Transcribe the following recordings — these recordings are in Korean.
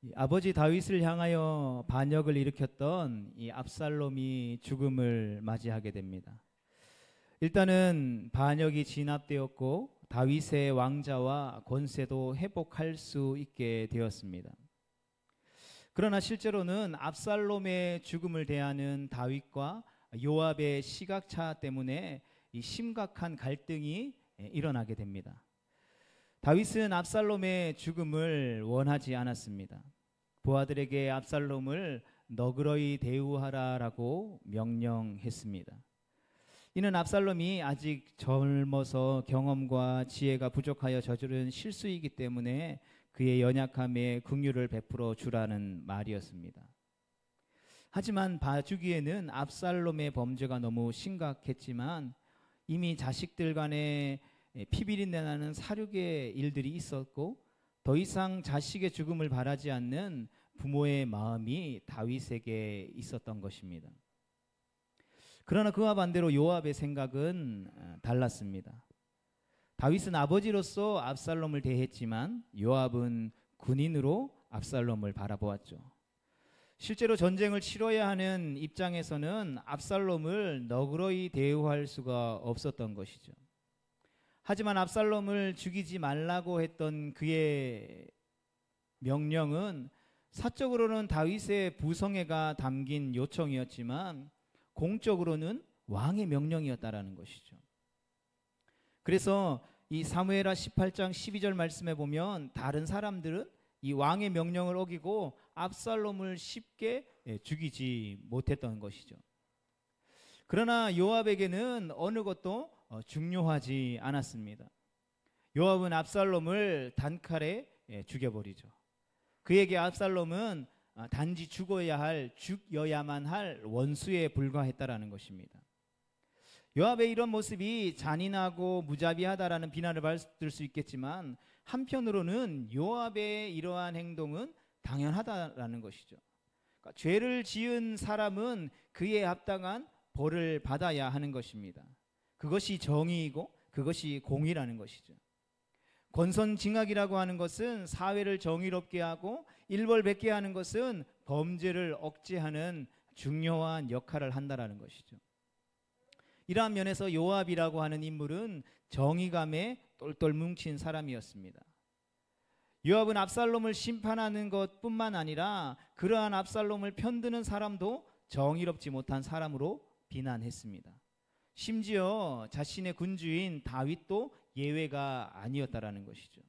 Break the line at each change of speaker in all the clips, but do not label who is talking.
이 아버지 다윗을 향하여 반역을 일으켰던 이 압살롬이 죽음을 맞이하게 됩니다. 일단은 반역이 진압되었고 다윗의 왕자와 권세도 회복할 수 있게 되었습니다. 그러나 실제로는 압살롬의 죽음을 대하는 다윗과 요압의 시각차 때문에 이 심각한 갈등이 일어나게 됩니다. 다윗은 압살롬의 죽음을 원하지 않았습니다. 부하들에게 압살롬을 너그러이 대우하라라고 명령했습니다. 이는 압살롬이 아직 젊어서 경험과 지혜가 부족하여 저지른 실수이기 때문에 그의 연약함에 긍휼을 베풀어 주라는 말이었습니다. 하지만 봐주기에는 압살롬의 범죄가 너무 심각했지만 이미 자식들 간에 피비린내 나는 살육의 일들이 있었고 더 이상 자식의 죽음을 바라지 않는 부모의 마음이 다윗에게 있었던 것입니다. 그러나 그와 반대로 요압의 생각은 달랐습니다. 다윗은 아버지로서 압살롬을 대했지만 요압은 군인으로 압살롬을 바라보았죠. 실제로 전쟁을 치러야 하는 입장에서는 압살롬을 너그러이 대우할 수가 없었던 것이죠. 하지만 압살롬을 죽이지 말라고 했던 그의 명령은 사적으로는 다윗의 부성애가 담긴 요청이었지만 공적으로는 왕의 명령이었다라는 것이죠. 그래서 이 사무엘하 18장 12절 말씀에 보면 다른 사람들은 이 왕의 명령을 어기고 압살롬을 쉽게 죽이지 못했던 것이죠. 그러나 요압에게는 어느 것도 중요하지 않았습니다. 요압은 압살롬을 단칼에 죽여버리죠. 그에게 압살롬은 단지 죽여야만 할 원수에 불과했다라는 것입니다. 요압의 이런 모습이 잔인하고 무자비하다라는 비난을 받을 수 있겠지만 한편으로는 요압의 이러한 행동은 당연하다라는 것이죠. 그러니까 죄를 지은 사람은 그에 합당한 벌을 받아야 하는 것입니다. 그것이 정의이고 그것이 공의라는 것이죠. 권선징악이라고 하는 것은 사회를 정의롭게 하고 일벌백계 하는 것은 범죄를 억제하는 중요한 역할을 한다라는 것이죠. 이러한 면에서 요압이라고 하는 인물은 정의감에 똘똘 뭉친 사람이었습니다. 요압은 압살롬을 심판하는 것뿐만 아니라 그러한 압살롬을 편드는 사람도 정의롭지 못한 사람으로 비난했습니다. 심지어 자신의 군주인 다윗도 예외가 아니었다라는 것이죠.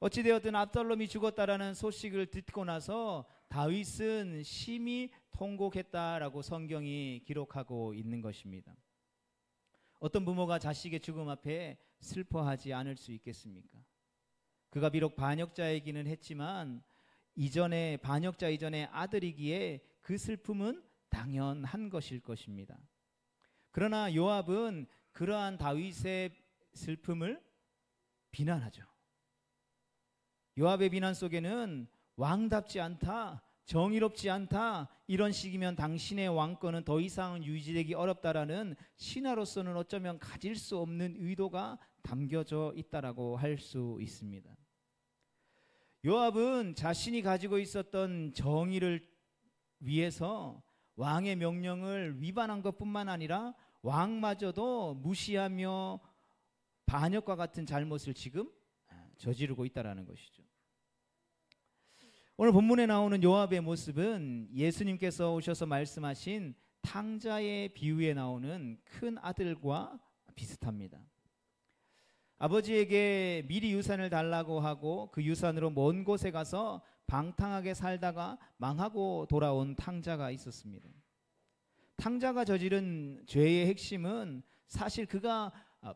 어찌되었든 압살롬이 죽었다라는 소식을 듣고 나서 다윗은 심히 통곡했다라고 성경이 기록하고 있는 것입니다. 어떤 부모가 자식의 죽음 앞에 슬퍼하지 않을 수 있겠습니까? 그가 비록 반역자이기는 했지만 반역자 이전의 아들이기에 그 슬픔은 당연한 것일 것입니다. 그러나 요압은 그러한 다윗의 슬픔을 비난하죠. 요압의 비난 속에는 왕답지 않다, 정의롭지 않다, 이런 식이면 당신의 왕권은 더 이상 유지되기 어렵다라는 신하로서는 어쩌면 가질 수 없는 의도가 담겨져 있다라고 할 수 있습니다. 요압은 자신이 가지고 있었던 정의를 위해서 왕의 명령을 위반한 것뿐만 아니라 왕마저도 무시하며 반역과 같은 잘못을 지금 저지르고 있다라는 것이죠. 오늘 본문에 나오는 요압의 모습은 예수님께서 오셔서 말씀하신 탕자의 비유에 나오는 큰 아들과 비슷합니다. 아버지에게 미리 유산을 달라고 하고 그 유산으로 먼 곳에 가서 방탕하게 살다가 망하고 돌아온 탕자가 있었습니다. 탕자가 저지른 죄의 핵심은 사실 그가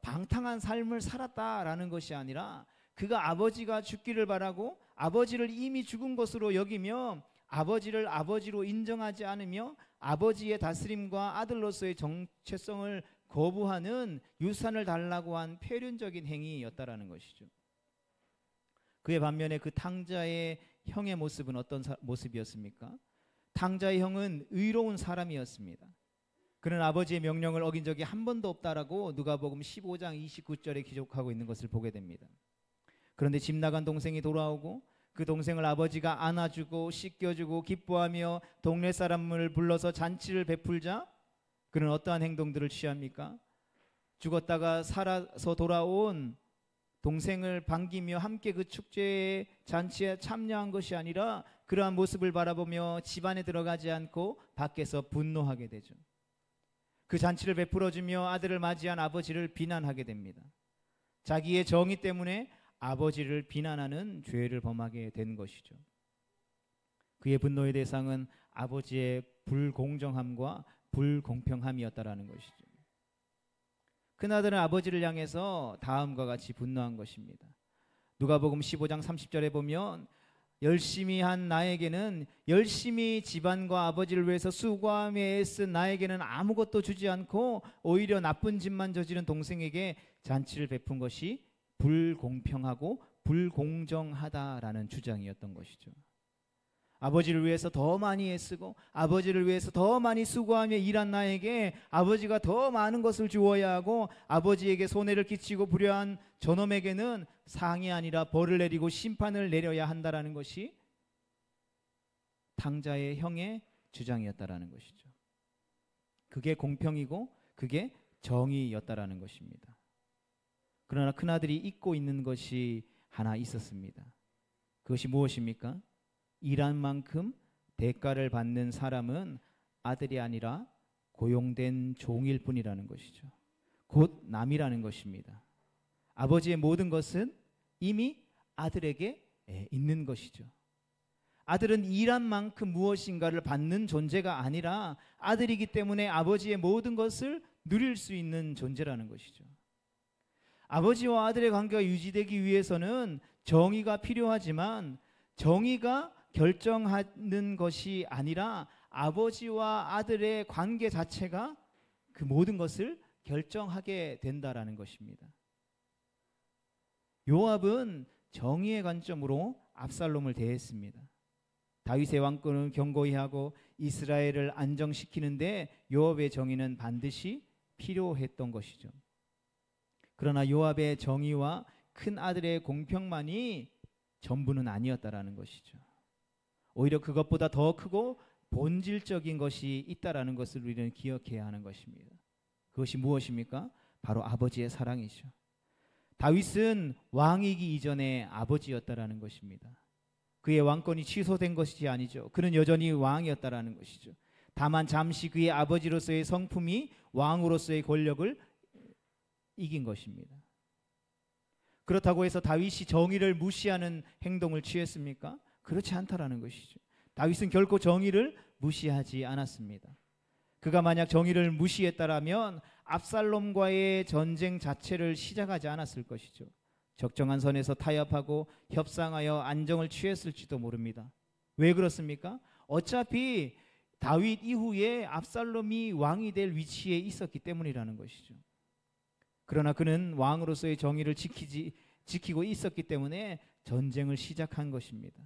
방탕한 삶을 살았다라는 것이 아니라 그가 아버지가 죽기를 바라고 아버지를 이미 죽은 것으로 여기며 아버지를 아버지로 인정하지 않으며 아버지의 다스림과 아들로서의 정체성을 거부하는 유산을 달라고 한 폐륜적인 행위였다라는 것이죠. 그의 반면에 그 탕자의 형의 모습은 어떤 모습이었습니까? 탕자의 형은 의로운 사람이었습니다. 그는 아버지의 명령을 어긴 적이 한 번도 없다라고 누가복음 15장 29절에 기록하고 있는 것을 보게 됩니다. 그런데 집 나간 동생이 돌아오고 그 동생을 아버지가 안아주고 씻겨주고 기뻐하며 동네 사람을 불러서 잔치를 베풀자 그는 어떠한 행동들을 취합니까? 죽었다가 살아서 돌아온 동생을 반기며 함께 그 축제의 잔치에 참여한 것이 아니라 그러한 모습을 바라보며 집안에 들어가지 않고 밖에서 분노하게 되죠. 그 잔치를 베풀어주며 아들을 맞이한 아버지를 비난하게 됩니다. 자기의 정의 때문에 아버지를 비난하는 죄를 범하게 된 것이죠. 그의 분노의 대상은 아버지의 불공정함과 불공평함이었다라는 것이죠. 큰아들은 아버지를 향해서 다음과 같이 분노한 것입니다. 누가복음 15장 30절에 보면 열심히 한 나에게는, 열심히 집안과 아버지를 위해서 수고하며 애쓴 나에게는 아무것도 주지 않고 오히려 나쁜 짓만 저지른 동생에게 잔치를 베푼 것이 불공평하고 불공정하다라는 주장이었던 것이죠. 아버지를 위해서 더 많이 애쓰고 아버지를 위해서 더 많이 수고하며 일한 나에게 아버지가 더 많은 것을 주어야 하고 아버지에게 손해를 끼치고 불효한 저놈에게는 상이 아니라 벌을 내리고 심판을 내려야 한다라는 것이 탕자의 형의 주장이었다라는 것이죠. 그게 공평이고 그게 정의였다라는 것입니다. 그러나 큰아들이 잊고 있는 것이 하나 있었습니다. 그것이 무엇입니까? 일한 만큼 대가를 받는 사람은 아들이 아니라 고용된 종일 뿐이라는 것이죠. 곧 남이라는 것입니다. 아버지의 모든 것은 이미 아들에게 있는 것이죠. 아들은 일한 만큼 무엇인가를 받는 존재가 아니라 아들이기 때문에 아버지의 모든 것을 누릴 수 있는 존재라는 것이죠. 아버지와 아들의 관계가 유지되기 위해서는 정의가 필요하지만 정의가 결정하는 것이 아니라 아버지와 아들의 관계 자체가 그 모든 것을 결정하게 된다라는 것입니다. 요압은 정의의 관점으로 압살롬을 대했습니다. 다윗의 왕권을 견고히 하고 이스라엘을 안정시키는데 요압의 정의는 반드시 필요했던 것이죠. 그러나 요압의 정의와 큰 아들의 공평만이 전부는 아니었다라는 것이죠. 오히려 그것보다 더 크고 본질적인 것이 있다라는 것을 우리는 기억해야 하는 것입니다. 그것이 무엇입니까? 바로 아버지의 사랑이죠. 다윗은 왕이기 이전에 아버지였다라는 것입니다. 그의 왕권이 취소된 것이 아니죠. 그는 여전히 왕이었다라는 것이죠. 다만 잠시 그의 아버지로서의 성품이 왕으로서의 권력을 이긴 것입니다. 그렇다고 해서 다윗이 정의를 무시하는 행동을 취했습니까? 그렇지 않다라는 것이죠. 다윗은 결코 정의를 무시하지 않았습니다. 그가 만약 정의를 무시했다라면 압살롬과의 전쟁 자체를 시작하지 않았을 것이죠. 적정한 선에서 타협하고 협상하여 안정을 취했을지도 모릅니다. 왜 그렇습니까? 어차피 다윗 이후에 압살롬이 왕이 될 위치에 있었기 때문이라는 것이죠. 그러나 그는 왕으로서의 정의를 지키고 있었기 때문에 전쟁을 시작한 것입니다.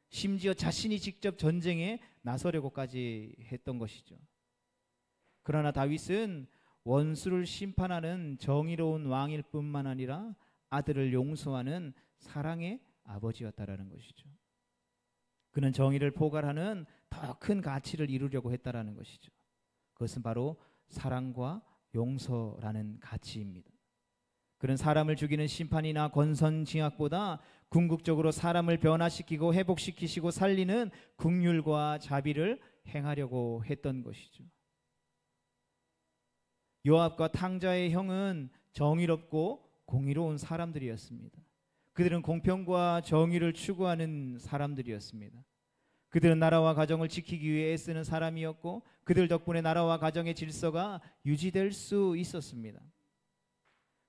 심지어 자신이 직접 전쟁에 나서려고까지 했던 것이죠. 그러나 다윗은 원수를 심판하는 정의로운 왕일 뿐만 아니라 아들을 용서하는 사랑의 아버지였다라는 것이죠. 그는 정의를 포괄하는 더 큰 가치를 이루려고 했다라는 것이죠. 그것은 바로 사랑과 용서라는 가치입니다. 그는 사람을 죽이는 심판이나 권선징악보다 궁극적으로 사람을 변화시키고 회복시키시고 살리는 긍휼과 자비를 행하려고 했던 것이죠. 요압과 탕자의 형은 정의롭고 공의로운 사람들이었습니다. 그들은 공평과 정의를 추구하는 사람들이었습니다. 그들은 나라와 가정을 지키기 위해 애쓰는 사람이었고 그들 덕분에 나라와 가정의 질서가 유지될 수 있었습니다.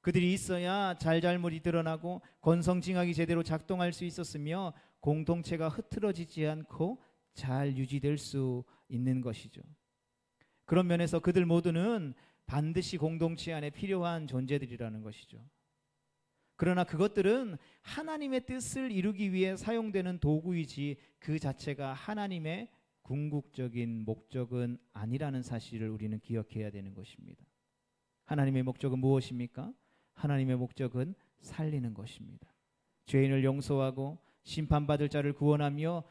그들이 있어야 잘잘못이 드러나고 권성징악이 제대로 작동할 수 있었으며 공동체가 흐트러지지 않고 잘 유지될 수 있는 것이죠. 그런 면에서 그들 모두는 반드시 공동체 안에 필요한 존재들이라는 것이죠. 그러나 그것들은 하나님의 뜻을 이루기 위해 사용되는 도구이지 그 자체가 하나님의 궁극적인 목적은 아니라는 사실을 우리는 기억해야 되는 것입니다. 하나님의 목적은 무엇입니까? 하나님의 목적은 살리는 것입니다. 죄인을 용서하고 심판받을 자를 구원하며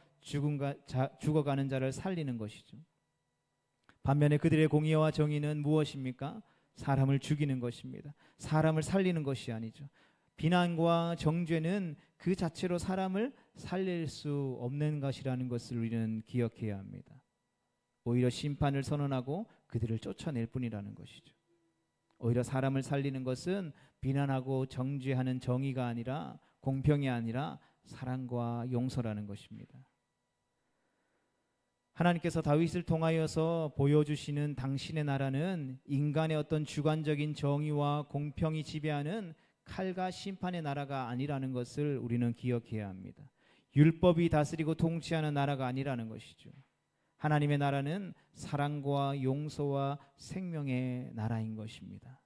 죽어가는 자를 살리는 것이죠. 반면에 그들의 공의와 정의는 무엇입니까? 사람을 죽이는 것입니다. 사람을 살리는 것이 아니죠. 비난과 정죄는 그 자체로 사람을 살릴 수 없는 것이라는 것을 우리는 기억해야 합니다. 오히려 심판을 선언하고 그들을 쫓아낼 뿐이라는 것이죠. 오히려 사람을 살리는 것은 비난하고 정죄하는 정의가 아니라, 공평이 아니라 사랑과 용서라는 것입니다. 하나님께서 다윗을 통하여서 보여주시는 당신의 나라는 인간의 어떤 주관적인 정의와 공평이 지배하는 칼과 심판의 나라가 아니라는 것을 우리는 기억해야 합니다. 율법이 다스리고 통치하는 나라가 아니라는 것이죠. 하나님의 나라는 사랑과 용서와 생명의 나라인 것입니다.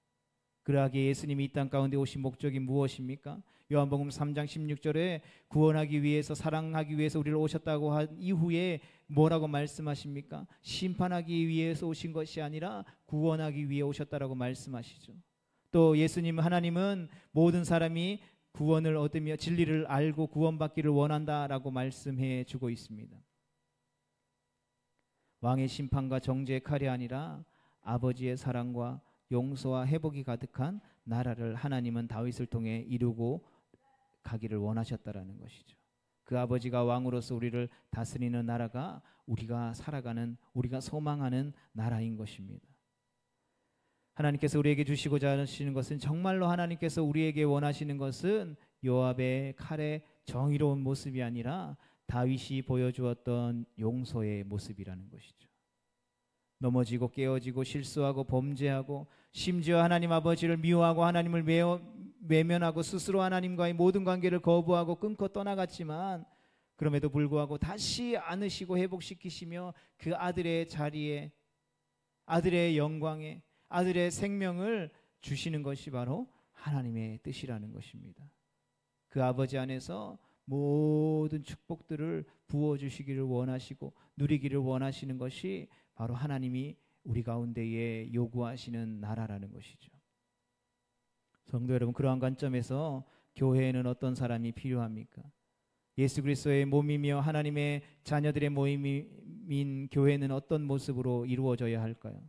그러하기에 예수님이 이 땅 가운데 오신 목적이 무엇입니까? 요한복음 3장 16절에 구원하기 위해서, 사랑하기 위해서 우리를 오셨다고 한 이후에 뭐라고 말씀하십니까? 심판하기 위해서 오신 것이 아니라 구원하기 위해 오셨다라고 말씀하시죠. 또 예수님, 하나님은 모든 사람이 구원을 얻으며 진리를 알고 구원받기를 원한다라고 말씀해 주고 있습니다. 왕의 심판과 정죄의 칼이 아니라 아버지의 사랑과 용서와 회복이 가득한 나라를 하나님은 다윗을 통해 이루고 가기를 원하셨다라는 것이죠. 그 아버지가 왕으로서 우리를 다스리는 나라가 우리가 살아가는, 우리가 소망하는 나라인 것입니다. 하나님께서 우리에게 주시고자 하시는 것은, 정말로 하나님께서 우리에게 원하시는 것은 요압의 칼의 정의로운 모습이 아니라 다윗이 보여주었던 용서의 모습이라는 것이죠. 넘어지고 깨어지고 실수하고 범죄하고 심지어 하나님 아버지를 미워하고 하나님을 외면하고 스스로 하나님과의 모든 관계를 거부하고 끊고 떠나갔지만, 그럼에도 불구하고 다시 안으시고 회복시키시며 그 아들의 자리에, 아들의 영광에, 아들의 생명을 주시는 것이 바로 하나님의 뜻이라는 것입니다. 그 아버지 안에서 모든 축복들을 부어주시기를 원하시고 누리기를 원하시는 것이 바로 하나님이 우리 가운데에 요구하시는 나라라는 것이죠. 성도 여러분, 그러한 관점에서 교회에는 어떤 사람이 필요합니까? 예수 그리스도의 몸이며 하나님의 자녀들의 모임인 교회는 어떤 모습으로 이루어져야 할까요?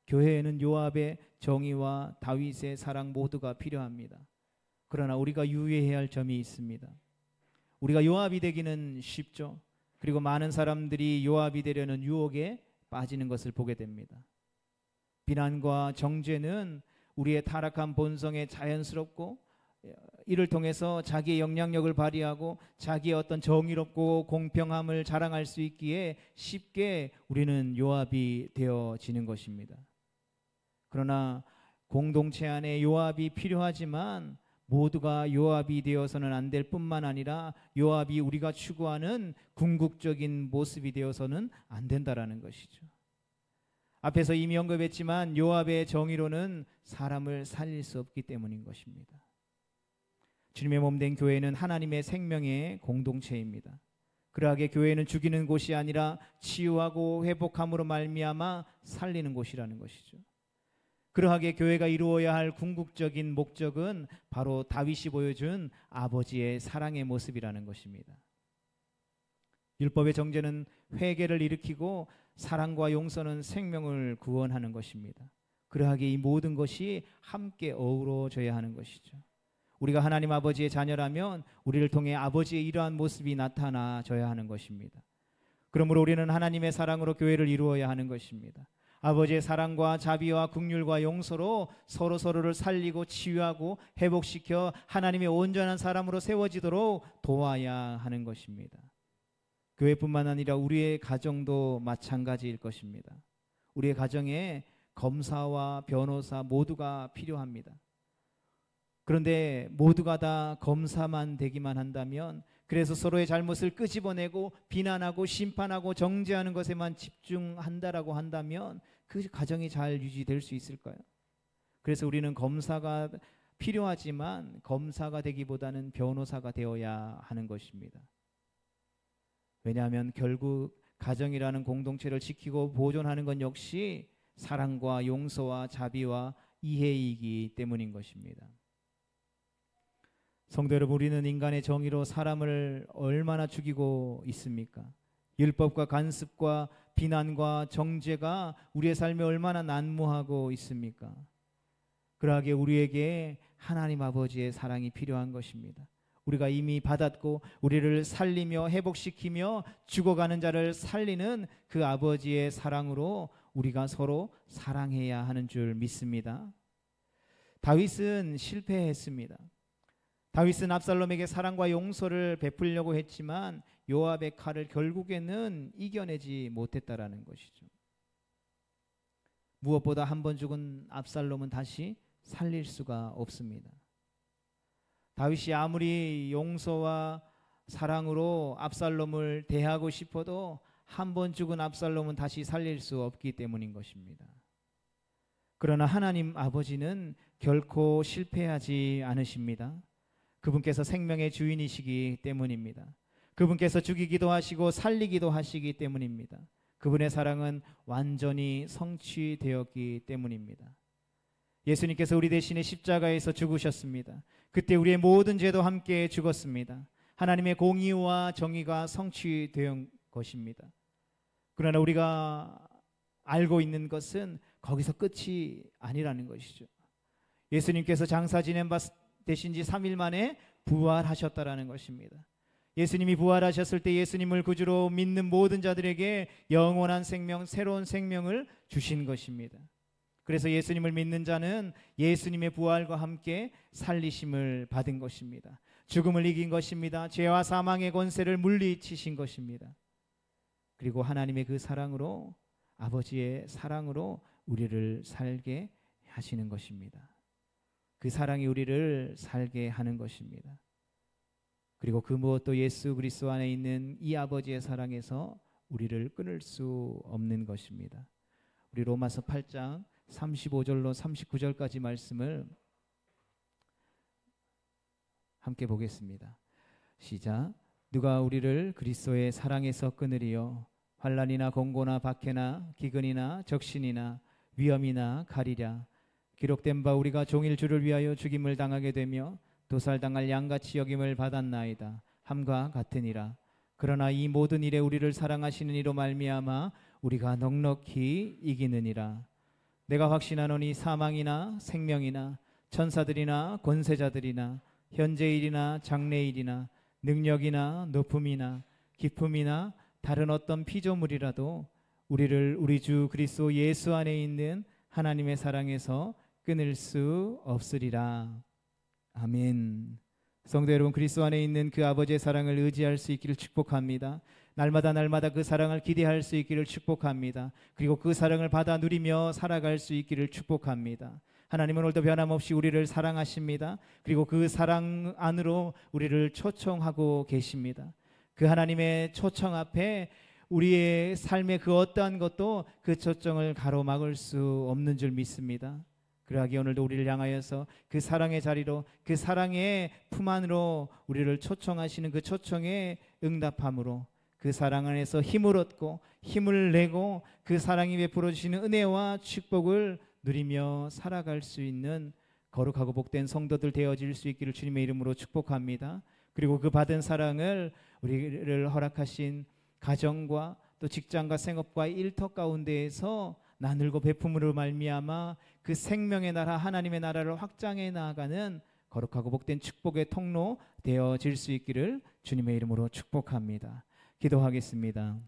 교회에는 요압의 정의와 다윗의 사랑 모두가 필요합니다. 그러나 우리가 유의해야 할 점이 있습니다. 우리가 요압이 되기는 쉽죠. 그리고 많은 사람들이 요압이 되려는 유혹에 빠지는 것을 보게 됩니다. 비난과 정죄는 우리의 타락한 본성에 자연스럽고, 이를 통해서 자기의 영향력을 발휘하고 자기의 어떤 정의롭고 공평함을 자랑할 수 있기에 쉽게 우리는 요압이 되어지는 것입니다. 그러나 공동체 안에 요압이 필요하지만 모두가 요압이 되어서는 안 될 뿐만 아니라 요압이 우리가 추구하는 궁극적인 모습이 되어서는 안 된다라는 것이죠. 앞에서 이미 언급했지만 요압의 정의로는 사람을 살릴 수 없기 때문인 것입니다. 주님의 몸된 교회는 하나님의 생명의 공동체입니다. 그러하게 교회는 죽이는 곳이 아니라 치유하고 회복함으로 말미암아 살리는 곳이라는 것이죠. 그러하게 교회가 이루어야 할 궁극적인 목적은 바로 다윗이 보여준 아버지의 사랑의 모습이라는 것입니다. 율법의 정죄는 회개를 일으키고 사랑과 용서는 생명을 구원하는 것입니다. 그러하게 이 모든 것이 함께 어우러져야 하는 것이죠. 우리가 하나님 아버지의 자녀라면 우리를 통해 아버지의 이러한 모습이 나타나져야 하는 것입니다. 그러므로 우리는 하나님의 사랑으로 교회를 이루어야 하는 것입니다. 아버지의 사랑과 자비와 긍휼과 용서로 서로를 살리고 치유하고 회복시켜 하나님의 온전한 사람으로 세워지도록 도와야 하는 것입니다. 교회뿐만 아니라 우리의 가정도 마찬가지일 것입니다. 우리의 가정에 검사와 변호사 모두가 필요합니다. 그런데 모두가 다 검사만 되기만 한다면, 그래서 서로의 잘못을 끄집어내고 비난하고 심판하고 정죄하는 것에만 집중한다라고 한다면 그 가정이 잘 유지될 수 있을까요? 그래서 우리는 검사가 필요하지만 검사가 되기보다는 변호사가 되어야 하는 것입니다. 왜냐하면 결국 가정이라는 공동체를 지키고 보존하는 것 역시 사랑과 용서와 자비와 이해이기 때문인 것입니다. 성도 여러분, 우리는 인간의 정의로 사람을 얼마나 죽이고 있습니까? 율법과 간습과 비난과 정죄가 우리의 삶에 얼마나 난무하고 있습니까? 그러하기에 우리에게 하나님 아버지의 사랑이 필요한 것입니다. 우리가 이미 받았고 우리를 살리며 회복시키며 죽어가는 자를 살리는 그 아버지의 사랑으로 우리가 서로 사랑해야 하는 줄 믿습니다. 다윗은 실패했습니다. 다윗은 압살롬에게 사랑과 용서를 베풀려고 했지만 요압의 칼을 결국에는 이겨내지 못했다라는 것이죠. 무엇보다 한 번 죽은 압살롬은 다시 살릴 수가 없습니다. 다윗이 아무리 용서와 사랑으로 압살롬을 대하고 싶어도 한 번 죽은 압살롬은 다시 살릴 수 없기 때문인 것입니다. 그러나 하나님 아버지는 결코 실패하지 않으십니다. 그분께서 생명의 주인이시기 때문입니다. 그분께서 죽이기도 하시고 살리기도 하시기 때문입니다. 그분의 사랑은 완전히 성취되었기 때문입니다. 예수님께서 우리 대신에 십자가에서 죽으셨습니다. 그때 우리의 모든 죄도 함께 죽었습니다. 하나님의 공의와 정의가 성취된 것입니다. 그러나 우리가 알고 있는 것은 거기서 끝이 아니라는 것이죠. 예수님께서 장사 지낸 바 되신 지 3일 만에 부활하셨다라는 것입니다. 예수님이 부활하셨을 때 예수님을 구주로 믿는 모든 자들에게 영원한 생명, 새로운 생명을 주신 것입니다. 그래서 예수님을 믿는 자는 예수님의 부활과 함께 살리심을 받은 것입니다. 죽음을 이긴 것입니다. 죄와 사망의 권세를 물리치신 것입니다. 그리고 하나님의 그 사랑으로, 아버지의 사랑으로 우리를 살게 하시는 것입니다. 그 사랑이 우리를 살게 하는 것입니다. 그리고 그 무엇도 예수 그리스도 안에 있는 이 아버지의 사랑에서 우리를 끊을 수 없는 것입니다. 우리 로마서 8장 35절로 39절까지 말씀을 함께 보겠습니다. 시작. 누가 우리를 그리스도의 사랑에서 끊으리요? 환난이나 공고나 박해나 기근이나 적신이나 위험이나 가리랴. 기록된 바 우리가 종일 주를 위하여 죽임을 당하게 되며 도살당할 양같이 여김을 받았나이다. 함과 같으니라. 그러나 이 모든 일에 우리를 사랑하시는 이로 말미암아 우리가 넉넉히 이기느니라. 내가 확신하노니 사망이나 생명이나 천사들이나 권세자들이나 현재일이나 장래일이나 능력이나 높음이나 깊음이나 다른 어떤 피조물이라도 우리를 우리 주 그리스도 예수 안에 있는 하나님의 사랑에서 끊을 수 없으리라. 아멘. 성도 여러분, 그리스도 안에 있는 그 아버지의 사랑을 의지할 수 있기를 축복합니다. 날마다 그 사랑을 기대할 수 있기를 축복합니다. 그리고 그 사랑을 받아 누리며 살아갈 수 있기를 축복합니다. 하나님은 오늘도 변함없이 우리를 사랑하십니다. 그리고 그 사랑 안으로 우리를 초청하고 계십니다. 그 하나님의 초청 앞에 우리의 삶의 그 어떠한 것도 그 초청을 가로막을 수 없는 줄 믿습니다. 그러하기에 오늘도 우리를 향하여서 그 사랑의 자리로, 그 사랑의 품 안으로 우리를 초청하시는 그 초청에 응답함으로 그 사랑 안에서 힘을 얻고 힘을 내고 그 사랑이 베풀어 주시는 은혜와 축복을 누리며 살아갈 수 있는 거룩하고 복된 성도들 되어질 수 있기를 주님의 이름으로 축복합니다. 그리고 그 받은 사랑을 우리를 허락하신 가정과 또 직장과 생업과 일터 가운데에서 나누고 베품으로 말미암아 그 생명의 나라, 하나님의 나라를 확장해 나아가는 거룩하고 복된 축복의 통로 되어질 수 있기를 주님의 이름으로 축복합니다. 기도하겠습니다.